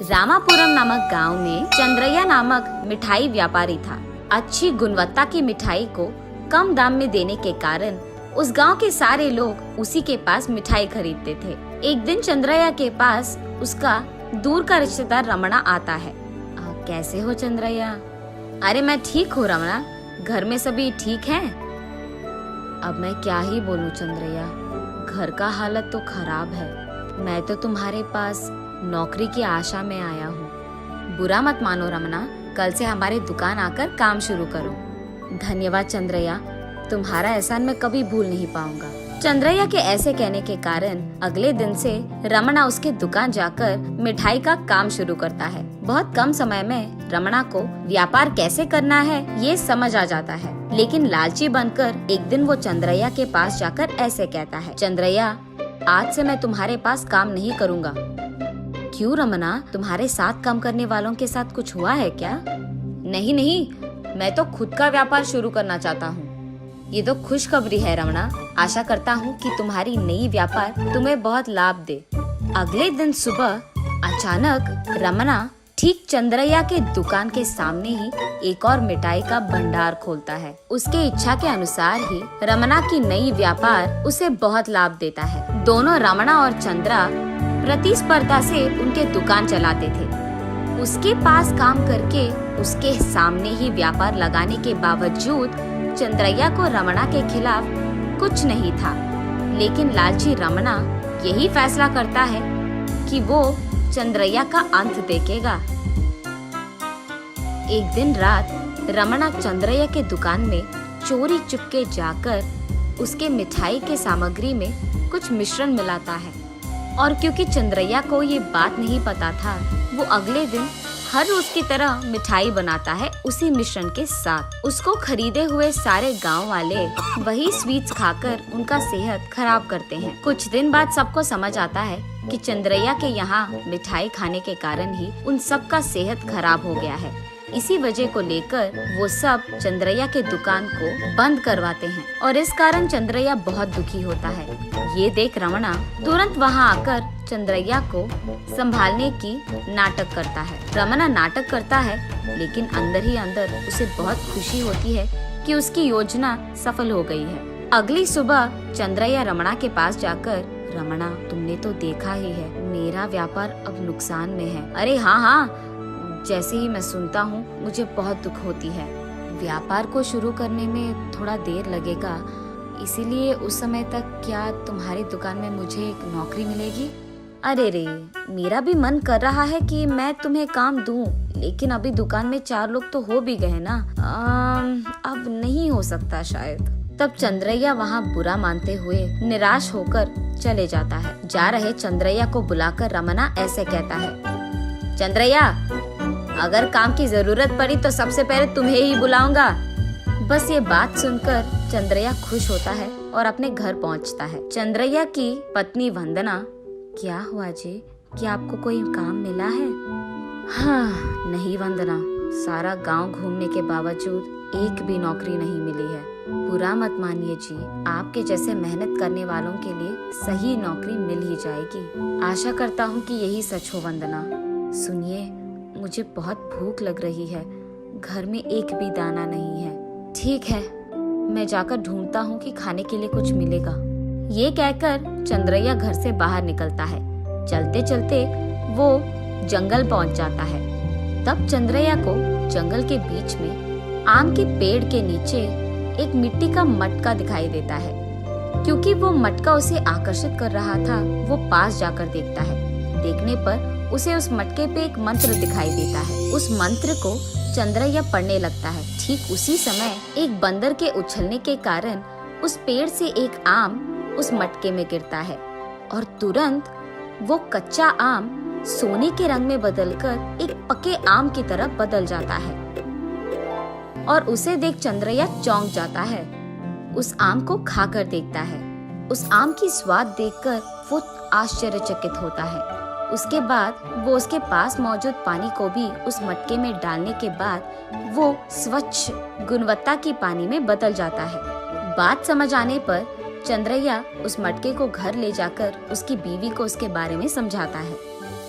रामापुरम नामक गांव में चंद्रैया नामक मिठाई व्यापारी था। अच्छी गुणवत्ता की मिठाई को कम दाम में देने के कारण उस गांव के सारे लोग उसी के पास मिठाई खरीदते थे। एक दिन चंद्रैया के पास उसका दूर का रिश्तेदार रमणा आता है। कैसे हो चंद्रैया? अरे मैं ठीक हूँ रमणा, घर में सभी ठीक हैं? अब मैं क्या ही बोलूं चंद्रैया, घर का हालत तो खराब है। मैं तो तुम्हारे पास नौकरी की आशा में आया हूँ। बुरा मत मानो रमना, कल से हमारे दुकान आकर काम शुरू करो। धन्यवाद चंद्रैया, तुम्हारा एहसान मैं कभी भूल नहीं पाऊंगा। चंद्रैया के ऐसे कहने के कारण अगले दिन से रमणा उसके दुकान जाकर मिठाई का काम शुरू करता है। बहुत कम समय में रमणा को व्यापार कैसे करना है ये समझ आ जाता है, लेकिन लालची बनकर एक दिन वो चंद्रैया के पास जाकर ऐसे कहता है, चंद्रैया आज से मैं तुम्हारे पास काम नहीं करूँगा। क्यों रमना, तुम्हारे साथ काम करने वालों के साथ कुछ हुआ है क्या? नहीं नहीं, मैं तो खुद का व्यापार शुरू करना चाहता हूँ। ये तो खुशखबरी है रमणा, आशा करता हूँ कि तुम्हारी नई व्यापार तुम्हें बहुत लाभ दे। अगले दिन सुबह अचानक रमणा ठीक चंद्रैया के दुकान के सामने ही एक और मिठाई का भंडार खोलता है। उसके इच्छा के अनुसार ही रमणा की नई व्यापार उसे बहुत लाभ देता है। दोनों रमणा और चंद्रा प्रतिस्पर्धा से उनके दुकान चलाते थे। उसके पास काम करके उसके सामने ही व्यापार लगाने के बावजूद चंद्रैया को रमणा के खिलाफ कुछ नहीं था, लेकिन लालची रमणा यही फैसला करता है कि वो चंद्रैया का अंत देखेगा। एक दिन रात रमणा चंद्रैया के दुकान में चोरी चुपके जाकर उसके मिठाई के सामग्री में कुछ मिश्रण मिलाता है, और क्योंकि चंद्रैया को ये बात नहीं पता था, वो अगले दिन हर रोज की तरह मिठाई बनाता है उसी मिश्रण के साथ। उसको खरीदे हुए सारे गांव वाले वही स्वीट्स खाकर उनका सेहत खराब करते हैं। कुछ दिन बाद सबको समझ आता है कि चंद्रैया के यहाँ मिठाई खाने के कारण ही उन सब का सेहत खराब हो गया है। इसी वजह को लेकर वो सब चंद्रैया के दुकान को बंद करवाते हैं, और इस कारण चंद्रैया बहुत दुखी होता है। ये देख रमणा तुरंत वहाँ आकर चंद्रैया को संभालने की नाटक करता है। रमणा नाटक करता है, लेकिन अंदर ही अंदर उसे बहुत खुशी होती है कि उसकी योजना सफल हो गई है। अगली सुबह चंद्रैया रमणा के पास जाकर, रमणा तुमने तो देखा ही है, मेरा व्यापार अब नुकसान में है। अरे हाँ, जैसे ही मैं सुनता हूँ मुझे बहुत दुख होती है। व्यापार को शुरू करने में थोड़ा देर लगेगा, इसीलिए उस समय तक क्या तुम्हारी दुकान में मुझे एक नौकरी मिलेगी? अरे रे, मेरा भी मन कर रहा है कि मैं तुम्हें काम दूं, लेकिन अभी दुकान में 4 लोग तो हो भी गए ना। अब नहीं हो सकता शायद। तब चंद्रैया वहाँ बुरा मानते हुए निराश होकर चले जाता है। जा रहे चंद्रैया को बुलाकर रमणा ऐसे कहता है, चंद्रैया अगर काम की जरूरत पड़ी तो सबसे पहले तुम्हें ही बुलाऊंगा। बस ये बात सुनकर चंद्रैया खुश होता है और अपने घर पहुंचता है। चंद्रैया की पत्नी वंदना, क्या हुआ जी, क्या आपको कोई काम मिला है? हाँ नहीं वंदना, सारा गांव घूमने के बावजूद एक भी नौकरी नहीं मिली है। बुरा मत मानिए जी, आपके जैसे मेहनत करने वालों के लिए सही नौकरी मिल ही जाएगी। आशा करता हूँ कि यही सच हो वंदना। सुनिए, मुझे बहुत भूख लग रही है, घर में एक भी दाना नहीं है। ठीक है, मैं जाकर ढूंढता हूँ कि खाने के लिए कुछ मिलेगा। ये कहकर चंद्रैया घर से बाहर निकलता है। चलते चलते वो जंगल पहुँच जाता है। तब चंद्रैया को जंगल के बीच में आम के पेड़ के नीचे एक मिट्टी का मटका दिखाई देता है। क्योंकि वो मटका उसे आकर्षित कर रहा था, वो पास जाकर देखता है। देखने पर उसे उस मटके पे एक मंत्र दिखाई देता है। उस मंत्र को चंद्रैया पढ़ने लगता है। ठीक उसी समय एक बंदर के उछलने के कारण उस पेड़ से एक आम उस मटके में गिरता है, और तुरंत वो कच्चा आम सोने के रंग में बदलकर एक पके आम की तरफ बदल जाता है, और उसे देख चंद्रैया चौंक जाता है। उस आम को खाकर देखता है। उस आम की स्वाद देखकर वो आश्चर्यचकित होता है। उसके बाद वो उसके पास मौजूद पानी को भी उस मटके में डालने के बाद वो स्वच्छ गुणवत्ता की पानी में बदल जाता है। बात समझ आने पर चंद्रैया उस मटके को घर ले जाकर उसकी बीवी को उसके बारे में समझाता है।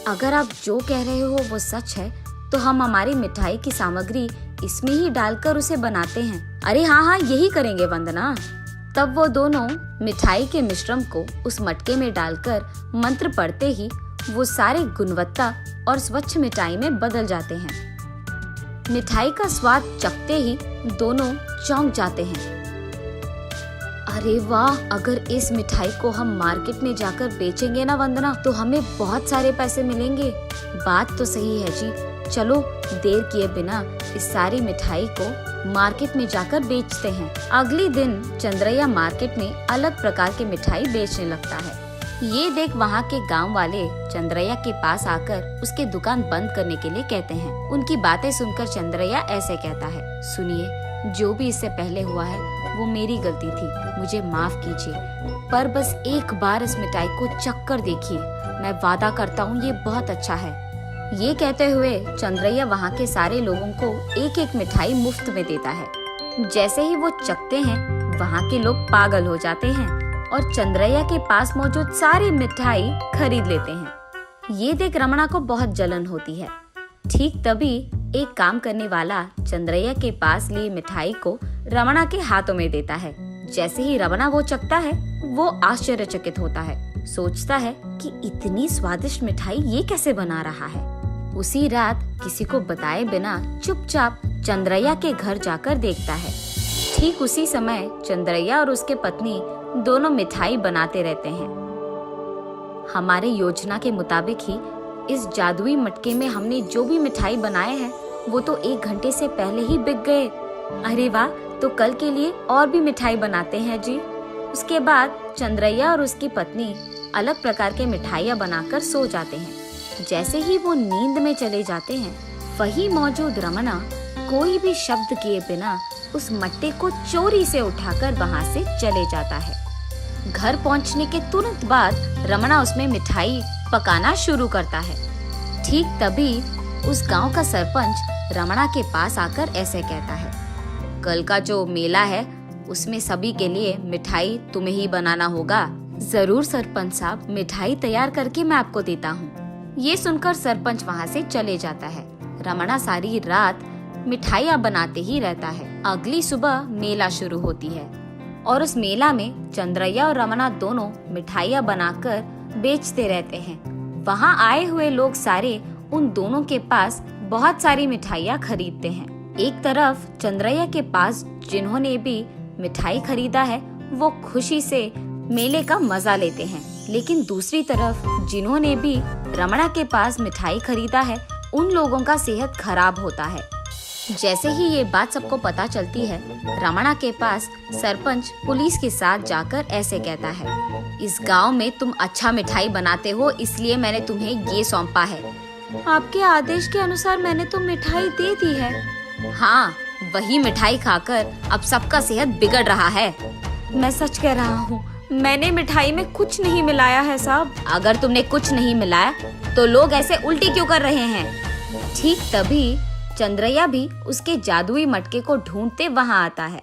अगर आप जो कह रहे हो वो सच है तो हम हमारी मिठाई की सामग्री इसमें ही डालकर उसे बनाते हैं। अरे हाँ हाँ, यही करेंगे वंदना। तब वो दोनों मिठाई के मिश्रण को उस मटके में डालकर मंत्र पढ़ते ही वो सारे गुणवत्ता और स्वच्छ मिठाई में बदल जाते हैं। मिठाई का स्वाद चखते ही दोनों चौंक जाते हैं। अरे वाह, अगर इस मिठाई को हम मार्केट में जाकर बेचेंगे ना वंदना, तो हमें बहुत सारे पैसे मिलेंगे। बात तो सही है जी, चलो देर किए बिना इस सारी मिठाई को मार्केट में जाकर बेचते हैं। अगले दिन चंद्रैया मार्केट में अलग प्रकार की मिठाई बेचने लगता है। ये देख वहाँ के गांव वाले चंद्रैया के पास आकर उसके दुकान बंद करने के लिए कहते हैं। उनकी बातें सुनकर चंद्रैया ऐसे कहता है, सुनिए, जो भी इससे पहले हुआ है वो मेरी गलती थी, मुझे माफ कीजिए। पर बस एक बार इस मिठाई को चख कर देखिए, मैं वादा करता हूँ ये बहुत अच्छा है। ये कहते हुए चंद्रैया वहाँ के सारे लोगों को एक एक मिठाई मुफ्त में देता है। जैसे ही वो चखते हैं वहाँ के लोग पागल हो जाते हैं और चंद्रैया के पास मौजूद सारी मिठाई खरीद लेते हैं। ये देख रमणा को बहुत जलन होती है। ठीक तभी एक काम करने वाला चंद्रैया के पास ली मिठाई को रमणा के हाथों में देता है। जैसे ही रमणा वो चखता है वो आश्चर्यचकित होता है, सोचता है कि इतनी स्वादिष्ट मिठाई ये कैसे बना रहा है। उसी रात किसी को बताए बिना चुपचाप चंद्रैया के घर जाकर देखता है। ठीक उसी समय चंद्रैया और उसके पत्नी दोनों मिठाई बनाते रहते हैं। हमारे योजना के मुताबिक ही इस जादुई मटके में हमने जो भी मिठाई बनाए हैं वो तो 1 घंटे से पहले ही बिक गए। अरे वाह, तो कल के लिए और भी मिठाई बनाते हैं जी। उसके बाद चंद्रैया और उसकी पत्नी अलग प्रकार के मिठाइयाँ बनाकर सो जाते हैं। जैसे ही वो नींद में चले जाते हैं, वहीं मौजूद रमणा कोई भी शब्द किए बिना उस मट्टे को चोरी से उठाकर वहाँ से चले जाता है। घर पहुँचने के तुरंत बाद रमणा उसमें मिठाई पकाना शुरू करता है। ठीक तभी उस गांव का सरपंच रमणा के पास आकर ऐसे कहता है, कल का जो मेला है उसमें सभी के लिए मिठाई तुम्हें ही बनाना होगा। जरूर सरपंच साहब, मिठाई तैयार करके मैं आपको देता हूँ। ये सुनकर सरपंच वहाँ से चले जाता है। रमणा सारी रात मिठाइयाँ बनाते ही रहता है। अगली सुबह मेला शुरू होती है और उस मेला में चंद्रैया और रमणा दोनों मिठाइयाँ बनाकर बेचते रहते हैं। वहाँ आए हुए लोग सारे उन दोनों के पास बहुत सारी मिठाइयाँ खरीदते हैं। एक तरफ चंद्रैया के पास जिन्होंने भी मिठाई खरीदा है वो खुशी से मेले का मजा लेते हैं, लेकिन दूसरी तरफ जिन्होंने भी रमणा के पास मिठाई खरीदा है उन लोगों का सेहत खराब होता है। जैसे ही ये बात सबको पता चलती है, रमणा के पास सरपंच पुलिस के साथ जाकर ऐसे कहता है, इस गांव में तुम अच्छा मिठाई बनाते हो इसलिए मैंने तुम्हें ये सौंपा है। आपके आदेश के अनुसार मैंने तो मिठाई दे दी है। हाँ, वही मिठाई खाकर अब सबका सेहत बिगड़ रहा है। मैं सच कह रहा हूँ, मैंने मिठाई में कुछ नहीं मिलाया है साहब। अगर तुमने कुछ नहीं मिलाया तो लोग ऐसे उल्टी क्यों कर रहे हैं? ठीक तभी चंद्रैया भी उसके जादुई मटके को ढूंढते वहाँ आता है।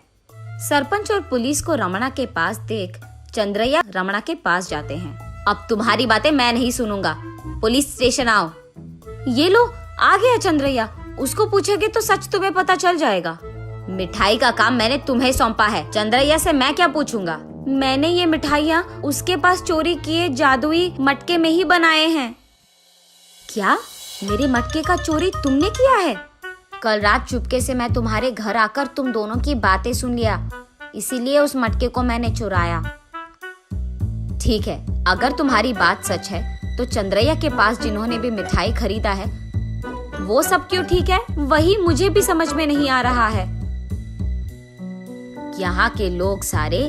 सरपंच और पुलिस को रमणा के पास देख चंद्रैया रमणा के पास जाते हैं। अब तुम्हारी बातें मैं नहीं सुनूंगा, पुलिस स्टेशन आओ। ये लो, आ गया चंद्रैया। उसको पूछोगे तो सच तुम्हें पता चल जाएगा। मिठाई का काम मैंने तुम्हें सौंपा है, चंद्रैया से मैं क्या पूछूंगा? मैंने ये मिठाइयाँ उसके पास चोरी किए जादुई मटके में ही बनाए हैं। क्या? मेरे मटके का चोरी तुमने किया है? कल रात चुपके से मैं तुम्हारे घर आकर तुम दोनों की बातें सुन लिया, इसीलिए उस मटके को मैंने चुराया। ठीक है, अगर तुम्हारी बात सच है तो चंद्रैया के पास जिन्होंने भी मिठाई खरीदा है वो सब क्यों ठीक है, वही मुझे भी समझ में नहीं आ रहा है। यहाँ के लोग सारे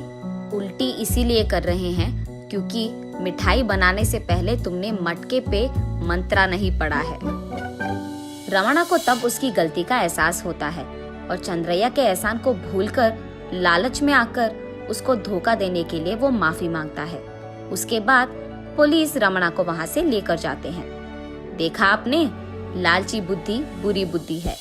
उल्टी इसीलिए कर रहे हैं क्योंकि मिठाई बनाने से पहले तुमने मटके पे मंत्रा नहीं पढ़ा है। रमणा को तब उसकी गलती का एहसास होता है और चंद्रैया के एहसान को भूलकर लालच में आकर उसको धोखा देने के लिए वो माफी मांगता है। उसके बाद पुलिस रमणा को वहां से लेकर जाते हैं। देखा आपने, लालची बुद्धि बुरी बुद्धि है।